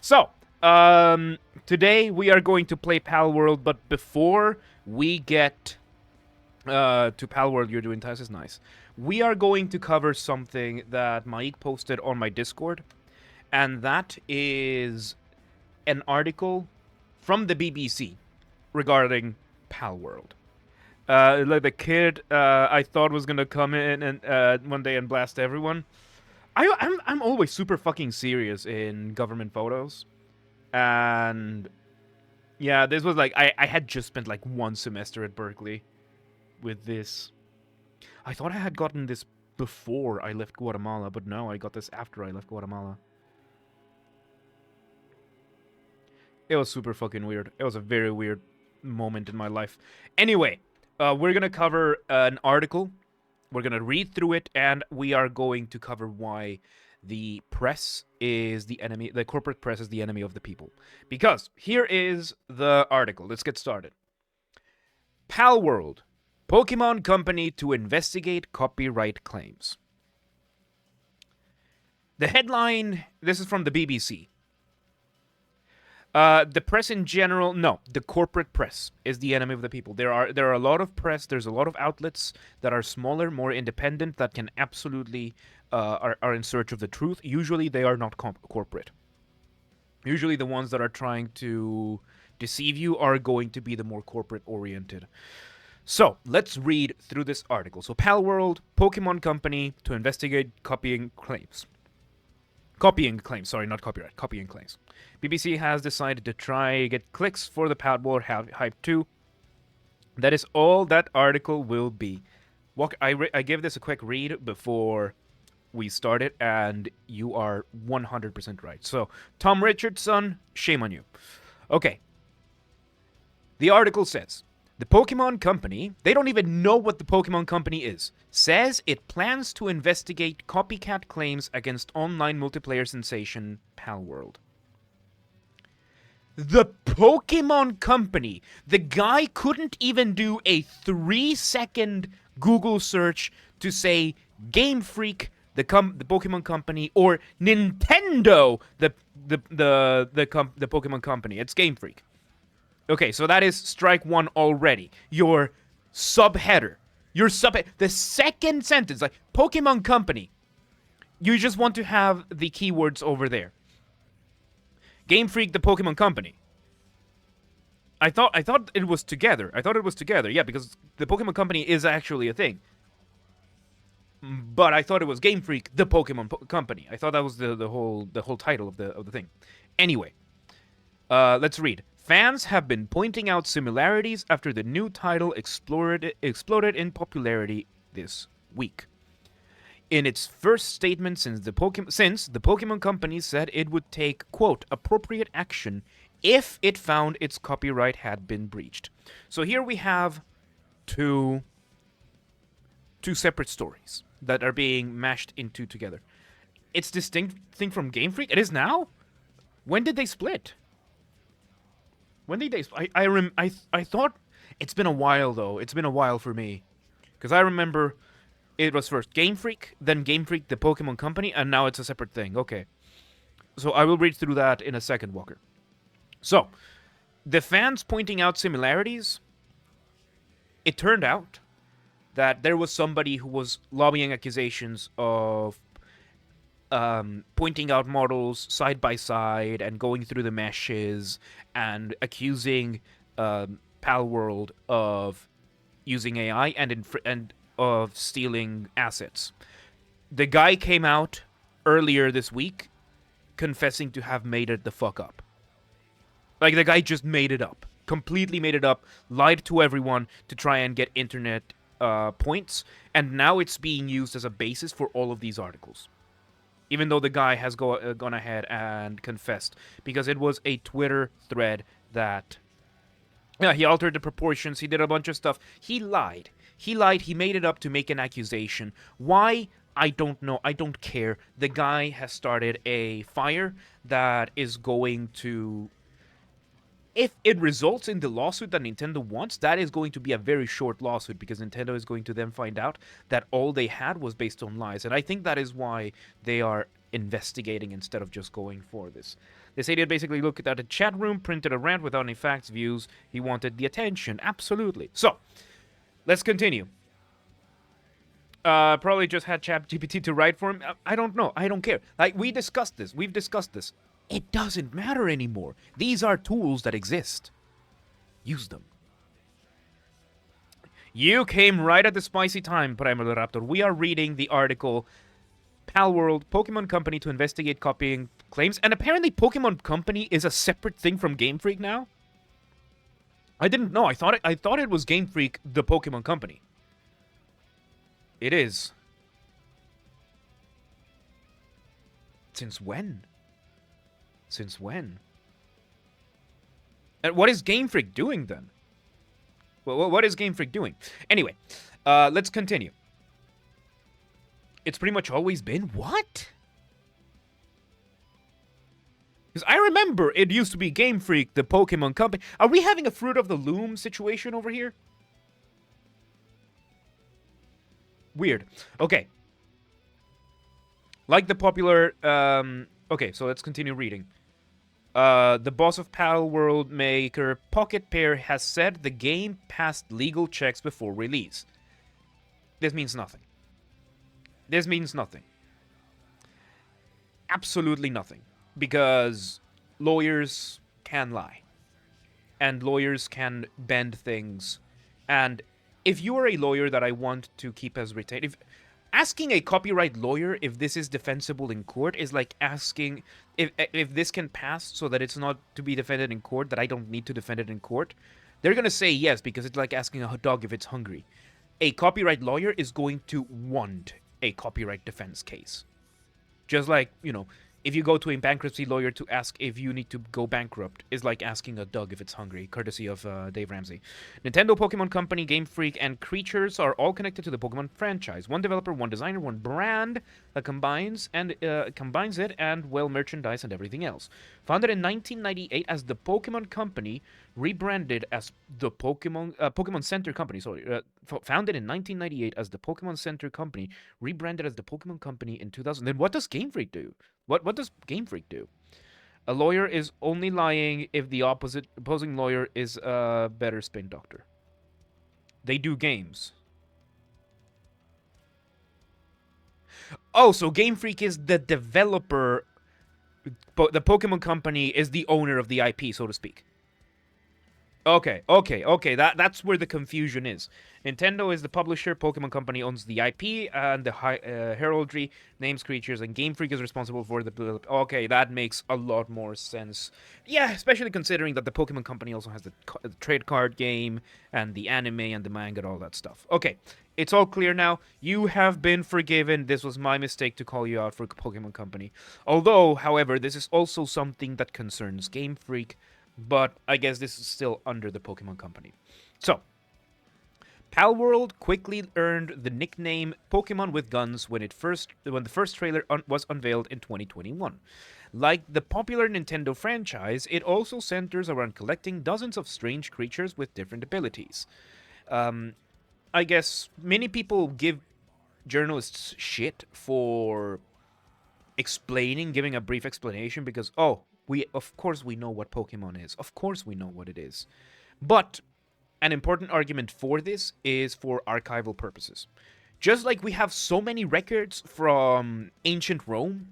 So, today we are going to play Palworld, but before we get to Palworld, you're doing tasks is nice. We are going to cover something that Mike posted on my Discord, and that is an article from the BBC regarding Palworld. Like the kid I thought was gonna come in and one day and blast everyone. I'm always super fucking serious in government photos, and yeah, this was like I had just spent like one semester at Berkeley with this. I thought I had gotten this before I left Guatemala, but no, I got this after I left Guatemala. It was super fucking weird. It was a very weird moment in my life. Anyway, we're gonna cover an article. We're gonna read through it, and we are going to cover why the press is the enemy. The corporate press is the enemy of the people. Because here is the article. Let's get started. Palworld, Pokemon Company to investigate copyright claims. The headline. This is from the BBC. The press in general, no, the corporate press is the enemy of the people. There are a lot of press. There's a lot of outlets that are smaller, more independent, that can absolutely are in search of the truth. Usually, they are not corporate. Usually, the ones that are trying to deceive you are going to be the more corporate oriented. So let's read through this article. So, Palworld, Pokemon Company to investigate copying claims. Copying claims, sorry, not copyright, copying claims. BBC has decided to try get clicks for the Palworld Hype 2. That is all that article will be. I gave this a quick read before we started, and you are 100% right. So, Tom Richardson, shame on you. Okay. The article says, the Pokemon Company, they don't even know what the Pokemon Company is, says it plans to investigate copycat claims against online multiplayer sensation Palworld. The Pokemon Company, the guy couldn't even do a 3-second Google search to say Game Freak, the Pokemon Company, or Nintendo, the Pokemon Company. It's Game Freak. Okay, so that is strike one already. Your subheader. The second sentence, like Pokemon Company. You just want to have the keywords over there. Game Freak, the Pokemon Company. I thought it was together. Yeah, because the Pokemon Company is actually a thing. But I thought it was Game Freak, the Pokemon Company. I thought that was the whole title of the thing. Anyway, let's read. Fans have been pointing out similarities after the new title exploded in popularity this week. In its first statement since the Pokemon Company said it would take, quote, appropriate action if it found its copyright had been breached. So here we have two separate stories that are being mashed into together. It's distinct thing from Game Freak. It is now? When did they split? When did they? I thought it's been a while though. It's been a while for me, because I remember it was first Game Freak, then Game Freak the Pokemon Company, and now it's a separate thing. Okay, so I will read through that in a second, Walker. So, the fans pointing out similarities. It turned out that there was somebody who was lobbying accusations of pointing out models side by side and going through the meshes and accusing Palworld of using AI and of stealing assets. The guy came out earlier this week confessing to have made it the fuck up. Like, the guy just made it up. Completely made it up, lied to everyone to try and get internet points, and now it's being used as a basis for all of these articles. Even though the guy has gone ahead and confessed, because it was a Twitter thread that, yeah, he altered the proportions, he did a bunch of stuff. He lied. He made it up to make an accusation. Why? I don't know. I don't care. The guy has started a fire that is going to... If it results in the lawsuit that Nintendo wants, that is going to be a very short lawsuit, because Nintendo is going to then find out that all they had was based on lies. And I think that is why they are investigating instead of just going for this. This idiot basically looked at a chat room, printed a rant without any facts, views. He wanted the attention. Absolutely. So, let's continue. Probably just had ChatGPT to write for him. I don't know. I don't care. Like, we discussed this. We've discussed this. It doesn't matter anymore. These are tools that exist. Use them. You came right at the spicy time, Primal Raptor. We are reading the article, Palworld, Pokemon Company to investigate copying claims. And apparently Pokemon Company is a separate thing from Game Freak now. I didn't know. I thought it was Game Freak, the Pokemon Company. It is. Since when? Since when? And what is Game Freak doing then? Well, what is Game Freak doing? Anyway, let's continue. It's pretty much always been what? Because I remember it used to be Game Freak, the Pokemon Company. Are we having a Fruit of the Loom situation over here? Weird. Okay. Like the popular... okay, so let's continue reading. The boss of Palworld maker Pocket Pair has said the game passed legal checks before release. This means nothing. This means nothing. Absolutely nothing. Because lawyers can lie. And lawyers can bend things. And if you are a lawyer that I want to keep as retained... If asking a copyright lawyer if this is defensible in court is like asking if this can pass so that it's not to be defended in court, that I don't need to defend it in court. They're going to say yes because it's like asking a dog if it's hungry. A copyright lawyer is going to want a copyright defense case. Just like, you know, if you go to a bankruptcy lawyer to ask if you need to go bankrupt, is like asking a dog if it's hungry, courtesy of Dave Ramsey. Nintendo, Pokemon Company, Game Freak, and Creatures are all connected to the Pokemon franchise. One developer, one designer, one brand that combines it and, well, merchandise and everything else. Founded in 1998 as the Pokemon Company, rebranded as the Pokemon Center Company. Founded in 1998 as the Pokemon Center Company, rebranded as the Pokemon Company in 2000. Then what does Game Freak do? What does Game Freak do? A lawyer is only lying if the opposing lawyer is a better spin doctor. They do games. Oh, so Game Freak is the developer. The Pokemon Company is the owner of the IP, so to speak. Okay. That's where the confusion is. Nintendo is the publisher, Pokemon Company owns the IP and the heraldry, names, creatures, and Game Freak is responsible for the... Okay, that makes a lot more sense. Yeah, especially considering that the Pokemon Company also has the trade card game and the anime and the manga and all that stuff. Okay, it's all clear now. You have been forgiven. This was my mistake to call you out for Pokemon Company. Although, however, this is also something that concerns Game Freak, but I guess this is still under the Pokemon Company. So, Palworld quickly earned the nickname Pokemon with Guns when the first trailer was unveiled in 2021. Like the popular Nintendo franchise, it also centers around collecting dozens of strange creatures with different abilities. I guess many people give journalists shit for giving a brief explanation because, of course we know what Pokemon is. Of course we know what it is. But an important argument for this is for archival purposes. Just like we have so many records from ancient Rome,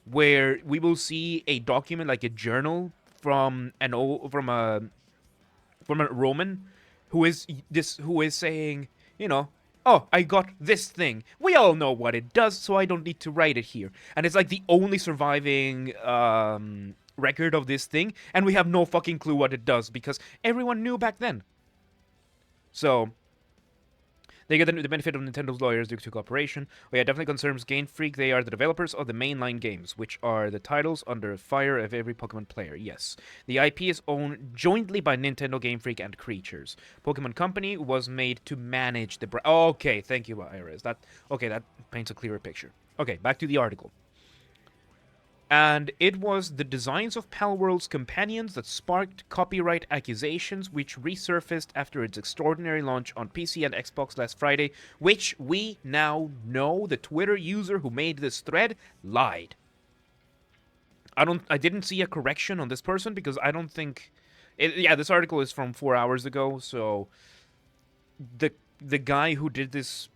where we will see a document like a journal from a Roman who is saying, you know, oh, I got this thing. We all know what it does, so I don't need to write it here. And it's like the only surviving record of this thing, and we have no fucking clue what it does because everyone knew back then. So they get the benefit of Nintendo's lawyers due to cooperation. Yeah, definitely concerns Game Freak. They are the developers of the mainline games, which are the titles under fire of every Pokemon player. Yes. The IP is owned jointly by Nintendo, Game Freak, and Creatures. Pokemon Company was made to manage the brand. Okay, thank you, Iris. That paints a clearer picture. Okay, back to the article. And it was the designs of Palworld's companions that sparked copyright accusations, which resurfaced after its extraordinary launch on PC and Xbox last Friday, which we now know the Twitter user who made this thread lied. I didn't see a correction on this person because I don't think. This article is from 4 hours ago, so the guy who did this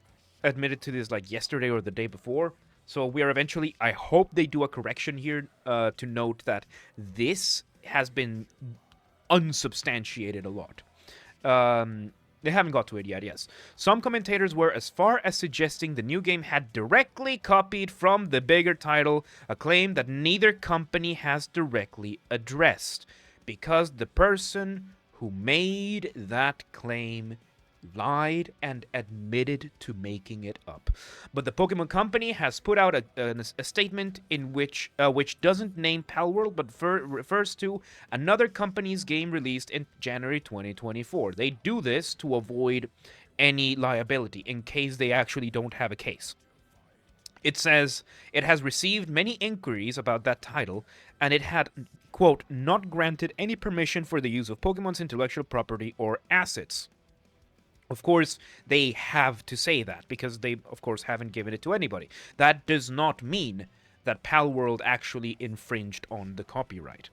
admitted to this like yesterday or the day before. So we are eventually. I hope they do a correction here to note that this has been unsubstantiated a lot. They haven't got to it yet, yes. Some commentators were as far as suggesting the new game had directly copied from the bigger title, a claim that neither company has directly addressed, because the person who made that claim lied and admitted to making it up. But the Pokemon Company has put out a statement in which doesn't name Palworld but refers to another company's game released in January 2024. They do this to avoid any liability in case they actually don't have a case. It says it has received many inquiries about that title, and it had, quote, not granted any permission for the use of Pokemon's intellectual property or assets. Of course, they have to say that, because they, of course, haven't given it to anybody. That does not mean that Palworld actually infringed on the copyright.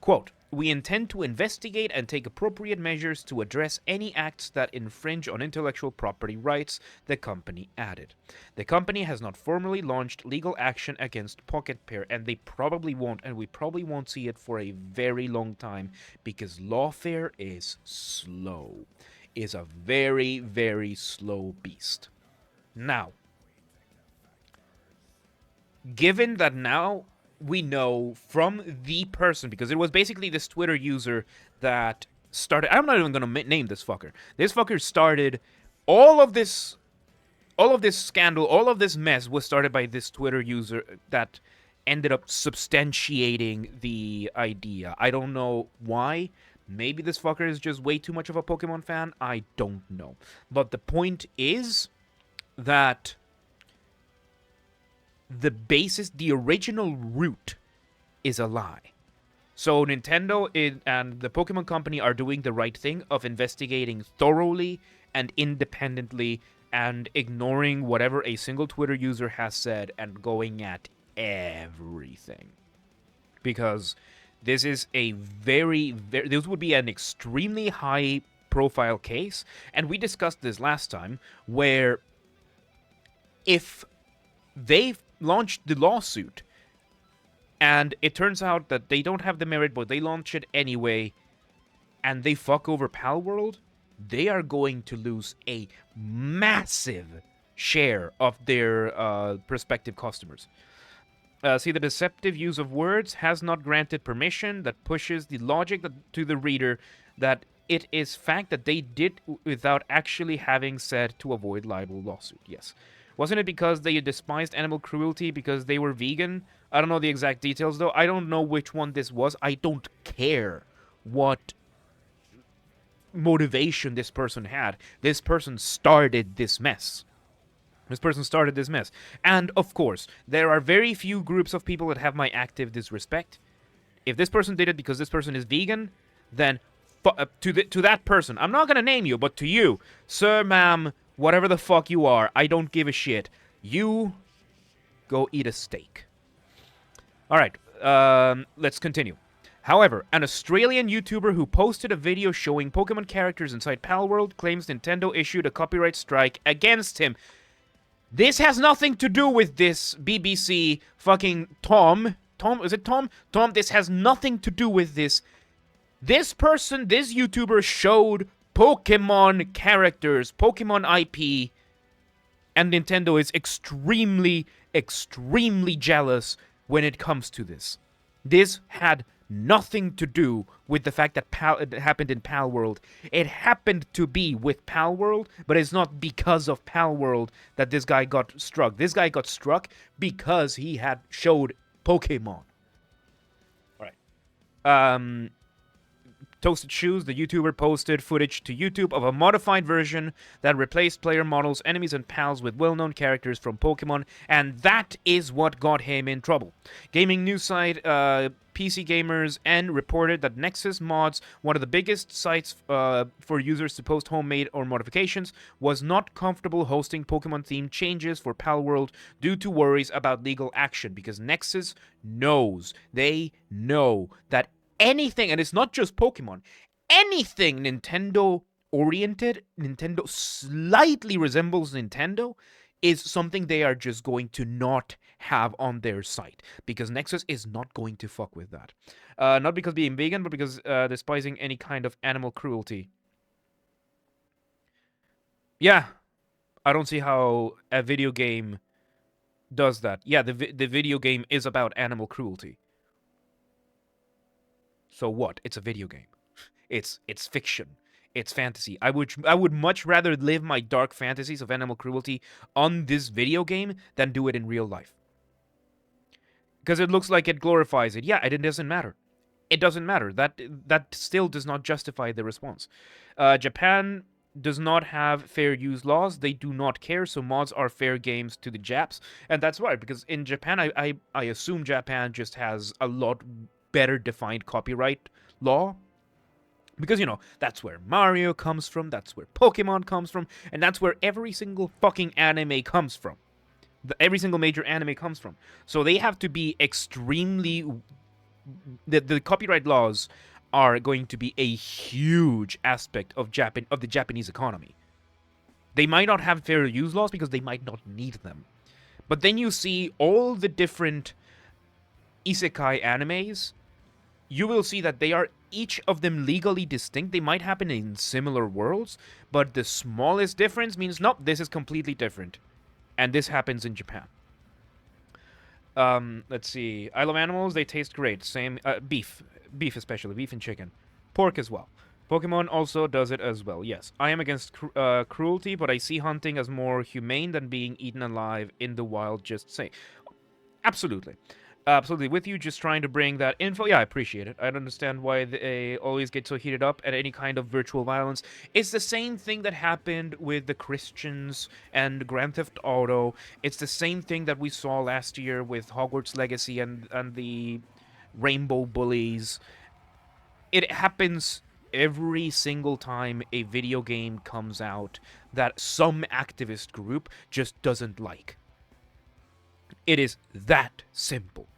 Quote, we intend to investigate and take appropriate measures to address any acts that infringe on intellectual property rights, the company added. The company has not formally launched legal action against Pocket Pair, and they probably won't, and we probably won't see it for a very long time, because lawfare is slow. Is a very, very slow beast. Now, given that now we know from the person, because it was basically this Twitter user that started, I'm not even going to name this fucker. This fucker started all of this scandal, all of this mess was started by this Twitter user that ended up substantiating the idea. I don't know why. Maybe this fucker is just way too much of a Pokemon fan. I don't know. But the point is that the basis, the original root, is a lie. So Nintendo and the Pokemon Company are doing the right thing of investigating thoroughly and independently and ignoring whatever a single Twitter user has said and going at everything. Because this is a this would be an extremely high profile case, and we discussed this last time, where if they launched the lawsuit and it turns out that they don't have the merit, but they launch it anyway, and they fuck over Palworld, they are going to lose a massive share of their prospective customers. See, the deceptive use of words has not granted permission that pushes the logic to the reader that it is fact that they did without actually having said to avoid libel lawsuit. Yes. Wasn't it because they despised animal cruelty because they were vegan? I don't know the exact details, though. I don't know which one this was. I don't care what motivation this person had. This person started this mess. And, of course, there are very few groups of people that have my active disrespect. If this person did it because this person is vegan, then to that person, I'm not going to name you, but to you, sir, ma'am, whatever the fuck you are, I don't give a shit. You go eat a steak. All right, let's continue. However, an Australian YouTuber who posted a video showing Pokemon characters inside Palworld claims Nintendo issued a copyright strike against him. This has nothing to do with this BBC fucking Tom. Tom, is it Tom? Tom, this has nothing to do with this. This person, this YouTuber showed Pokemon characters, Pokemon IP, and Nintendo is extremely, extremely jealous when it comes to this. This had nothing to do with the fact that it happened in Palworld. It happened to be with Palworld, but it's not because of Palworld that this guy got struck. This guy got struck because he had showed Pokemon. All right. Toasted Shoes, the YouTuber, posted footage to YouTube of a modified version that replaced player models, enemies, and pals with well-known characters from Pokemon, and that is what got him in trouble. Gaming news site PC Gamers N reported that Nexus Mods, one of the biggest sites for users to post homemade or modifications, was not comfortable hosting Pokemon-themed changes for Palworld due to worries about legal action, because Nexus knows, they know that anything, and it's not just Pokemon, anything Nintendo-oriented, Nintendo slightly resembles Nintendo, is something they are just going to not have on their site, because Nexus is not going to fuck with that. Not because being vegan, but because despising any kind of animal cruelty. Yeah, I don't see how a video game does that. Yeah, the video game is about animal cruelty. So what? It's a video game. It's fiction. It's fantasy. I would much rather live my dark fantasies of animal cruelty on this video game than do it in real life. Because it looks like it glorifies it. Yeah, it doesn't matter. It doesn't matter. That still does not justify the response. Japan does not have fair use laws. They do not care, so mods are fair games to the Japs. And that's right, because in Japan, I assume Japan just has a lot better defined copyright law. Because, you know, that's where Mario comes from, that's where Pokemon comes from, and that's where every single fucking anime comes from. Every single major anime comes from. So they have to be extremely... The copyright laws are going to be a huge aspect of the Japanese economy. They might not have fair use laws because they might not need them. But then you see all the different isekai animes, you will see that they are each of them legally distinct. They might happen in similar worlds, but the smallest difference means, nope, this is completely different. And this happens in Japan. Let's see. I love animals. They taste great. Same, beef. Beef especially. Beef and chicken. Pork as well. Pokemon also does it as well, yes. I am against cruelty, but I see hunting as more humane than being eaten alive in the wild, just saying. Absolutely. Absolutely with you, just trying to bring that info. Yeah, I appreciate it. I don't understand why they always get so heated up at any kind of virtual violence. It's the same thing that happened with the Christians and Grand Theft Auto. It's the same thing that we saw last year with Hogwarts Legacy and the Rainbow Bullies. It happens every single time a video game comes out that some activist group just doesn't like. It is that simple.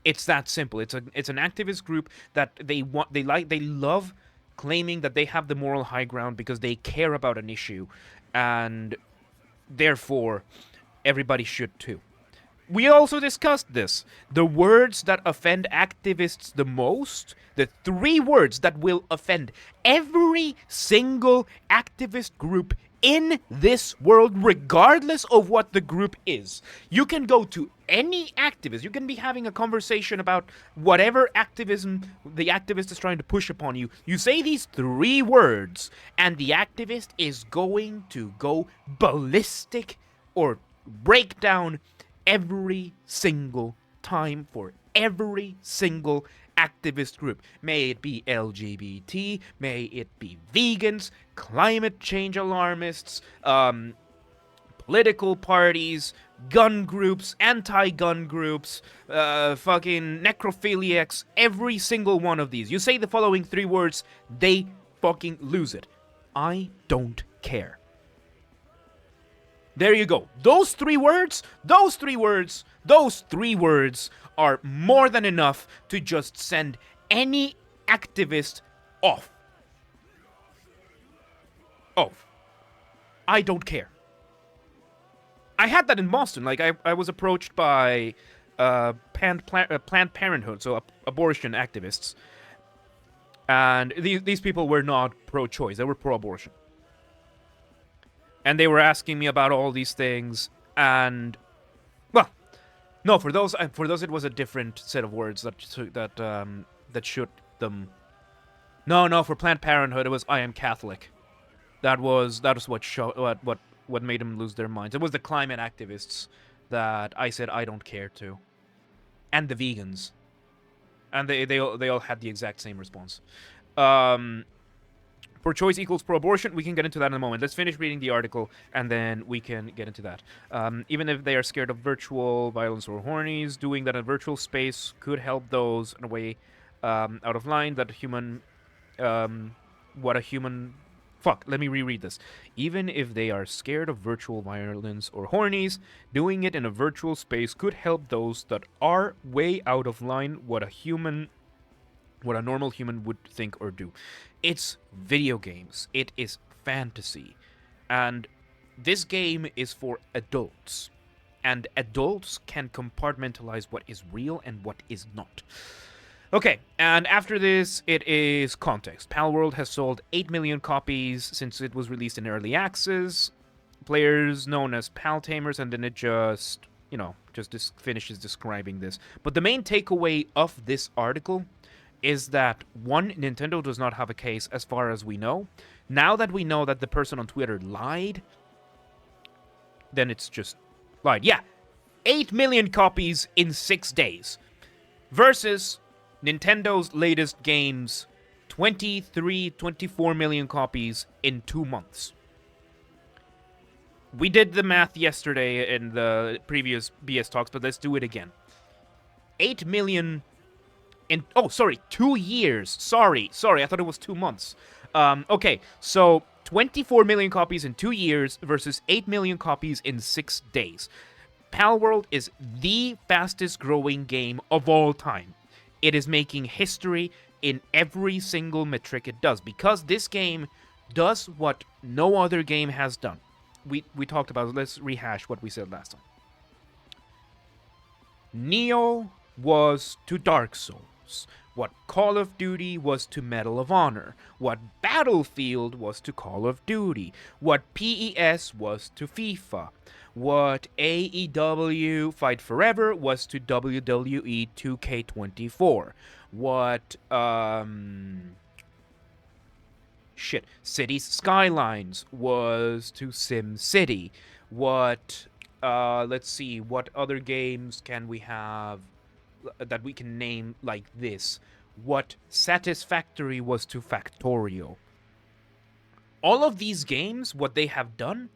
It's that simple. It's an activist group that they love claiming that they have the moral high ground because they care about an issue, and therefore everybody should too. We also discussed this. The words that offend activists the most, the 3 words that will offend every single activist group in this world, regardless of what the group is. You can go to any activist. You can be having a conversation about whatever activism the activist is trying to push upon you. You say these 3 words, and the activist is going to go ballistic or break down every single time for every single activist group. May it be LGBT, may it be vegans, climate change alarmists, political parties, gun groups, anti-gun groups, fucking necrophiliacs, every single one of these. You say the following 3 words, they fucking lose it. I don't care. There you go. Those 3 words are more than enough to just send any activist off. I don't care. I had that in Boston. Like, I was approached by Planned Parenthood, so abortion activists. And these people were not pro-choice. They were pro-abortion. And they were asking me about all these things, and well, no, for those it was a different set of words that shoot them. No, for Planned Parenthood it was I am Catholic. That was what made them lose their minds. It was the climate activists that I said I don't care to, and the vegans, and they all had the exact same response. Pro-choice equals pro-abortion. We can get into that in a moment. Let's finish reading the article, and then we can get into that. Even if they are scared of virtual violence or hornies, doing that in virtual space could help those in a way out of line that human... what a human... Fuck, let me reread this. Even if they are scared of virtual violence or hornies, doing it in a virtual space could help those that are way out of line what a normal human would think or do. It's video games. It is fantasy. And this game is for adults. And adults can compartmentalize what is real and what is not. Okay, and after this, it is context. Palworld has sold 8 million copies since it was released in early access. Players known as Pal Tamers, and then it just, finishes describing this. But the main takeaway of this article is that, one, Nintendo does not have a case as far as we know. Now that we know that the person on Twitter lied, then it's just lied. Yeah, 8 million copies in 6 days. Versus Nintendo's latest games, 24 million copies in 2 months. We did the math yesterday in the previous BS Talks, but let's do it again. 8 million in... 2 years. Sorry, I thought it was 2 months. Okay, so 24 million copies in 2 years versus 8 million copies in 6 days. Palworld is the fastest growing game of all time. It is making history in every single metric it does, because this game does what no other game has done. We talked about it. Let's rehash what we said last time. Neo was to Dark Souls what Call of Duty was to Medal of Honor, what Battlefield was to Call of Duty, what PES was to FIFA, what AEW Fight Forever was to WWE 2K24, what Cities Skylines was to SimCity, what let's see, what other games can we have that we can name like this? What Satisfactory was to Factorio. All of these games, what they have done,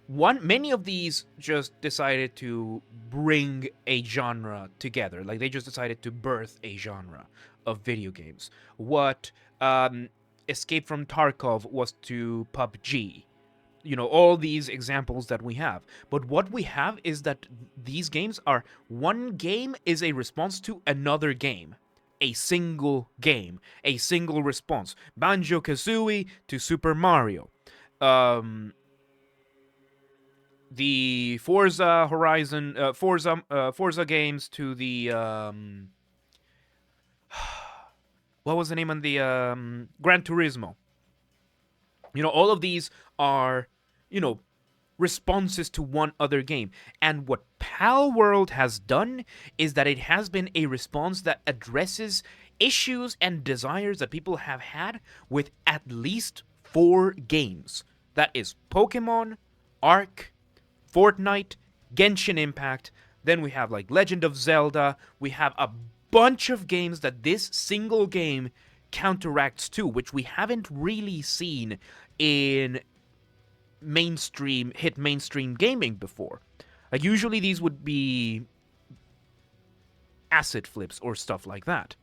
many of these just decided to bring a genre together. Like, they just decided to birth a genre of video games. What Escape from Tarkov was to PUBG. All these examples that we have. But what we have is that these games are... one game is a response to another game. A single game. A single response. Banjo-Kazooie to Super Mario. The Forza Horizon... Forza games to the... what was the name on the... Gran Turismo. All of these are, responses to one other game. And what Palworld has done is that it has been a response that addresses issues and desires that people have had with at least 4 games. That is Pokemon, Ark, Fortnite, Genshin Impact. Then we have like Legend of Zelda. We have a bunch of games that this single game counteracts to, which we haven't really seen in mainstream gaming before. Like, usually these would be asset flips or stuff like that.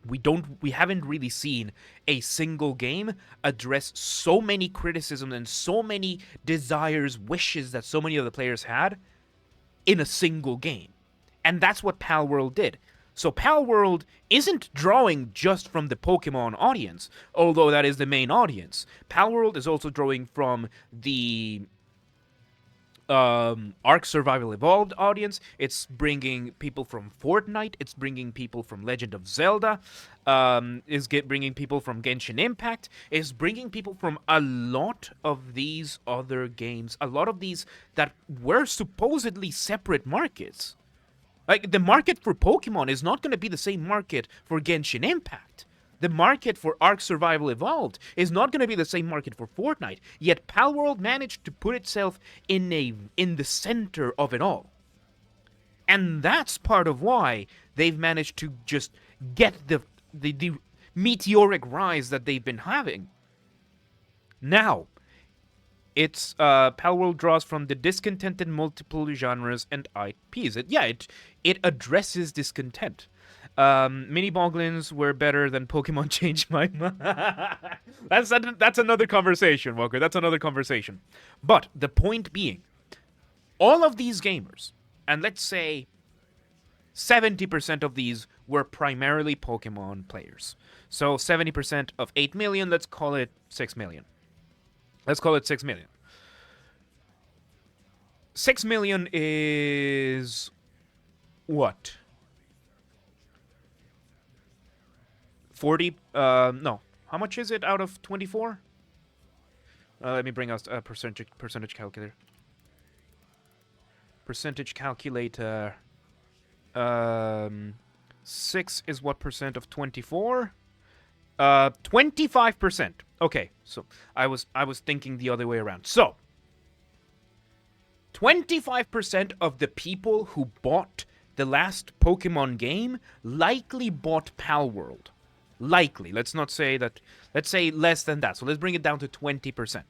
We haven't really seen a single game address so many criticisms and so many desires, wishes that so many of the players had in a single game. And that's what Palworld did. So Palworld isn't drawing just from the Pokemon audience, although that is the main audience. Palworld is also drawing from the Ark Survival Evolved audience. It's bringing people from Fortnite. It's bringing people from Legend of Zelda. Bringing people from Genshin Impact. It's bringing people from a lot of these other games. A lot of these that were supposedly separate markets. Like, the market for Pokemon is not going to be the same market for Genshin Impact. The market for Ark Survival Evolved is not going to be the same market for Fortnite. Yet Palworld managed to put itself in the center of it all. And that's part of why they've managed to just get meteoric rise that they've been having. Now, it's Palworld draws from the discontented multiple genres and IPs. It addresses discontent. Mini Boglins were better than Pokemon changed my mind. That's another conversation, Walker. That's another conversation. But the point being, all of these gamers, and let's say 70% of these were primarily Pokemon players. So 70% of 8 million, let's call it 6 million. Let's call it 6 million. 6 million is what? 40? No. How much is it out of 24? Let me bring us a percentage calculator. Percentage calculator. 6 is what percent of 24? 25%. Okay, so I was thinking the other way around. So 25% of the people who bought the last Pokemon game likely bought Palworld. Likely. Let's not say that. Let's say less than that. So let's bring it down to 20%.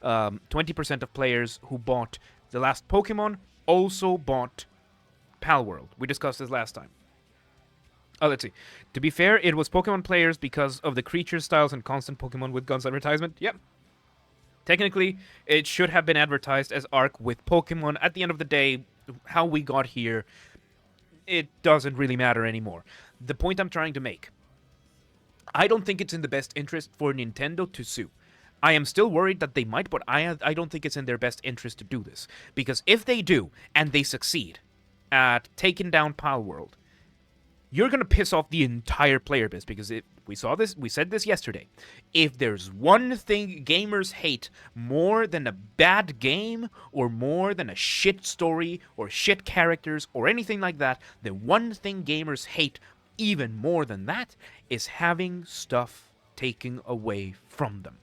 20% of players who bought the last Pokemon also bought Palworld. We discussed this last time. Let's see. To be fair, it was Pokemon players because of the creature styles and constant Pokemon with Guns advertisement. Yep. Technically, it should have been advertised as Arc with Pokemon. At the end of the day, how we got here, it doesn't really matter anymore. The point I'm trying to make, I don't think it's in the best interest for Nintendo to sue. I am still worried that they might, but I don't think it's in their best interest to do this. Because if they do, and they succeed at taking down Palworld, you're going to piss off the entire player base, because we said this yesterday. If there's one thing gamers hate more than a bad game, or more than a shit story, or shit characters, or anything like that, the one thing gamers hate even more than that is having stuff taken away from them.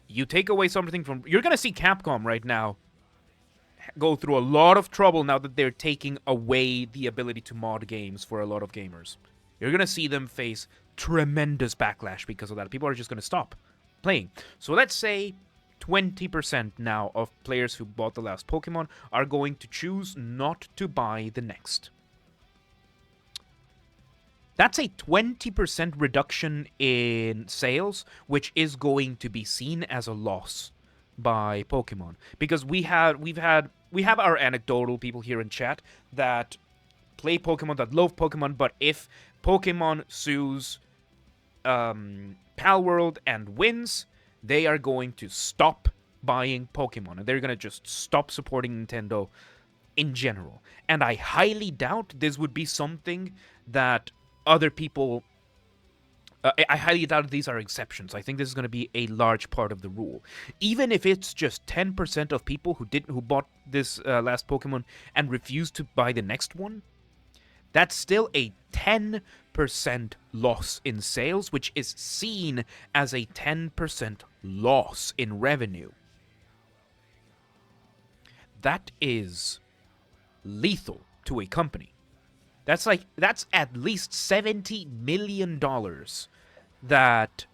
You take away something from... You're going to see Capcom right now go through a lot of trouble now that they're taking away the ability to mod games for a lot of gamers. You're going to see them face tremendous backlash because of that. People are just going to stop playing. So let's say 20% now of players who bought the last Pokemon are going to choose not to buy the next. That's a 20% reduction in sales, which is going to be seen as a loss by Pokemon, because we have our anecdotal people here in chat that play Pokemon, that love Pokemon, but if Pokemon sues Palworld and wins, they are going to stop buying Pokemon, and they're going to just stop supporting Nintendo in general. And I highly doubt this would be something that other people... I highly doubt these are exceptions. I think this is going to be a large part of the rule. Even if it's just 10% of people who bought this last Pokemon and refused to buy the next one, that's still a 10% loss in sales, which is seen as a 10% loss in revenue. That is lethal to a company. That's at least $70 million that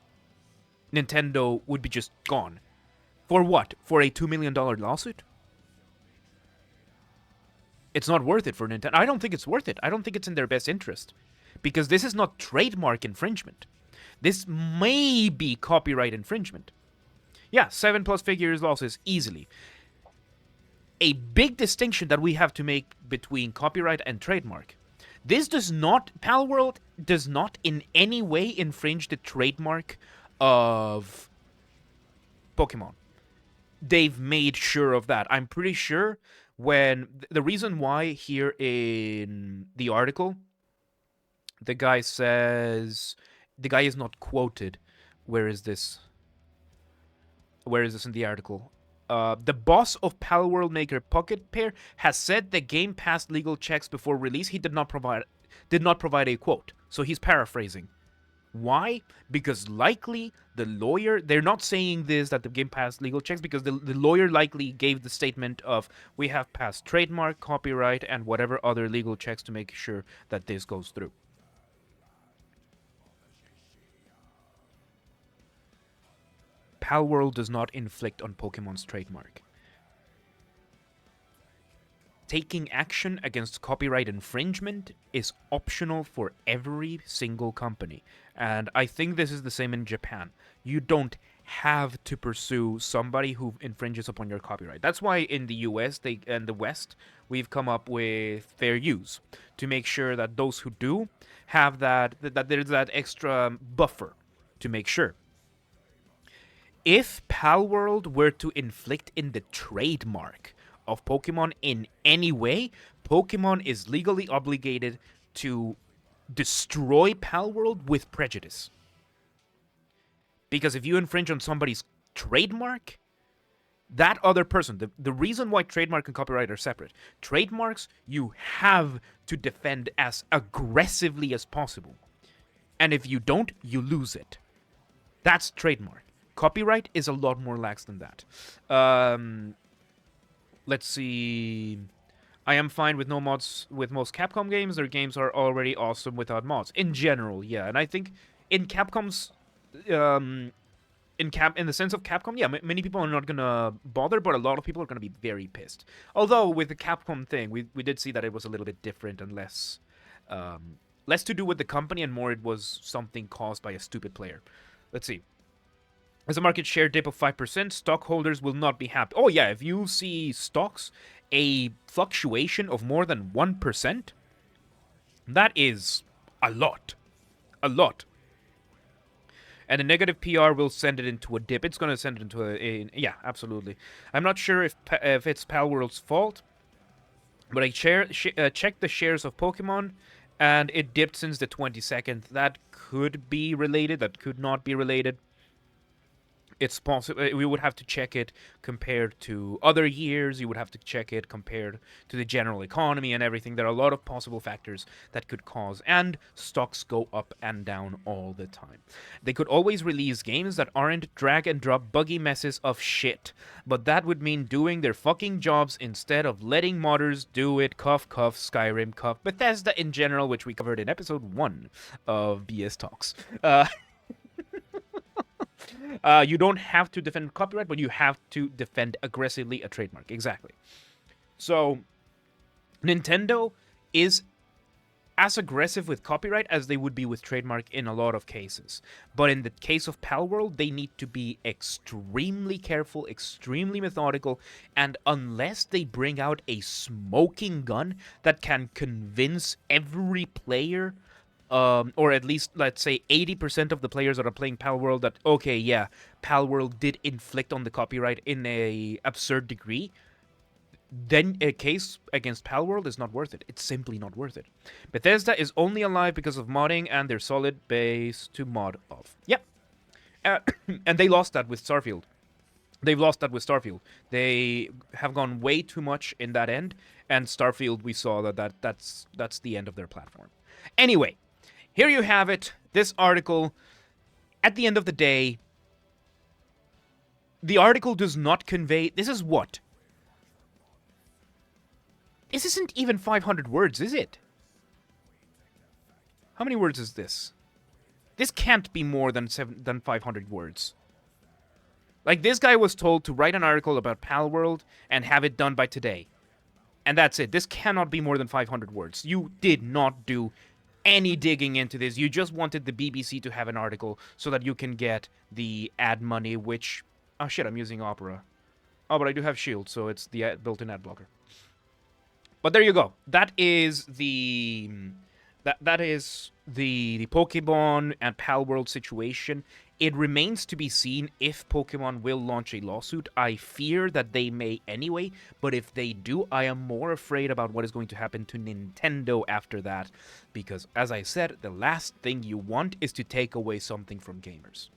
Nintendo would be just gone. For what? For a $2 million lawsuit? It's not worth it for Nintendo. I don't think it's worth it. I don't think it's in their best interest. Because this is not trademark infringement. This may be copyright infringement. Yeah, 7+ figures losses, easily. A big distinction that we have to make between copyright and trademark. Palworld does not in any way infringe the trademark of Pokemon. They've made sure of that. I'm pretty sure when... The reason why here in the article, the guy says... The guy is not quoted. Where is this? Where is this in the article? The boss of Palworld maker Pocket Pair has said the game passed legal checks before release. He did not provide a quote, so he's paraphrasing. Why? Because likely the lawyer, they're not saying this that the game passed legal checks, because the lawyer likely gave the statement of, we have passed trademark, copyright, and whatever other legal checks to make sure that this goes through. Palworld does not inflict on Pokemon's trademark. Taking action against copyright infringement is optional for every single company. And I think this is the same in Japan. You don't have to pursue somebody who infringes upon your copyright. That's why in the US and the West, we've come up with fair use to make sure that those who do have that there's that extra buffer to make sure. If Palworld were to inflict in the trademark of Pokemon in any way, Pokemon is legally obligated to destroy Palworld with prejudice. Because if you infringe on somebody's trademark, that other person, the reason why trademark and copyright are separate, trademarks you have to defend as aggressively as possible. And if you don't, you lose it. That's trademark. Copyright is a lot more lax than that. Let's see. I am fine with no mods with most Capcom games. Their games are already awesome without mods. In general, yeah. And I think in Capcom's... in the sense of Capcom, yeah, many people are not gonna bother, but a lot of people are gonna be very pissed. Although with the Capcom thing, we did see that it was a little bit different and less to do with the company and more it was something caused by a stupid player. Let's see. As a market share dip of 5%, stockholders will not be happy. Oh yeah, if you see stocks, a fluctuation of more than 1%, that is a lot. A lot. And a negative PR will send it into a dip. It's going to send it into a... Yeah, absolutely. I'm not sure if it's Palworld's fault, but I checked the shares of Pokemon, and it dipped since the 22nd. That could be related. That could not be related. It's possible. We would have to check it compared to other years. You would have to check it compared to the general economy and everything. There are a lot of possible factors that could cause, and stocks go up and down all the time. They could always release games that aren't drag and drop buggy messes of shit, but that would mean doing their fucking jobs instead of letting modders do it. Cough, cough, Skyrim, cough, Bethesda in general, which we covered in episode 1 of BS Talks. You don't have to defend copyright, but you have to defend aggressively a trademark. Exactly. So, Nintendo is as aggressive with copyright as they would be with trademark in a lot of cases. But in the case of Palworld, they need to be extremely careful, extremely methodical, and unless they bring out a smoking gun that can convince every player, or at least, let's say, 80% of the players that are playing Palworld that, okay, yeah, Palworld did inflict on the copyright in a absurd degree, then a case against Palworld is not worth it. It's simply not worth it. Bethesda is only alive because of modding and their solid base to mod off. Yep. And they lost that with Starfield. They've lost that with Starfield. They have gone way too much in that end, and Starfield, we saw that's the end of their platform. Anyway, here you have it. This article, at the end of the day, the article does not convey... This is what? This isn't even 500 words, is it? How many words is this? This can't be more than 500 words. Like, this guy was told to write an article about Palworld and have it done by today. And that's it. This cannot be more than 500 words. You did not do any digging into this. You just wanted the BBC to have an article so that you can get the ad money, which... Oh shit, I'm using Opera. Oh, but I do have Shield, so it's the built-in ad blocker. But there you go. That is the... That is the Pokemon and Palworld situation. It remains to be seen if Pokemon will launch a lawsuit. I fear that they may anyway, but if they do, I am more afraid about what is going to happen to Nintendo after that. Because, as I said, the last thing you want is to take away something from gamers.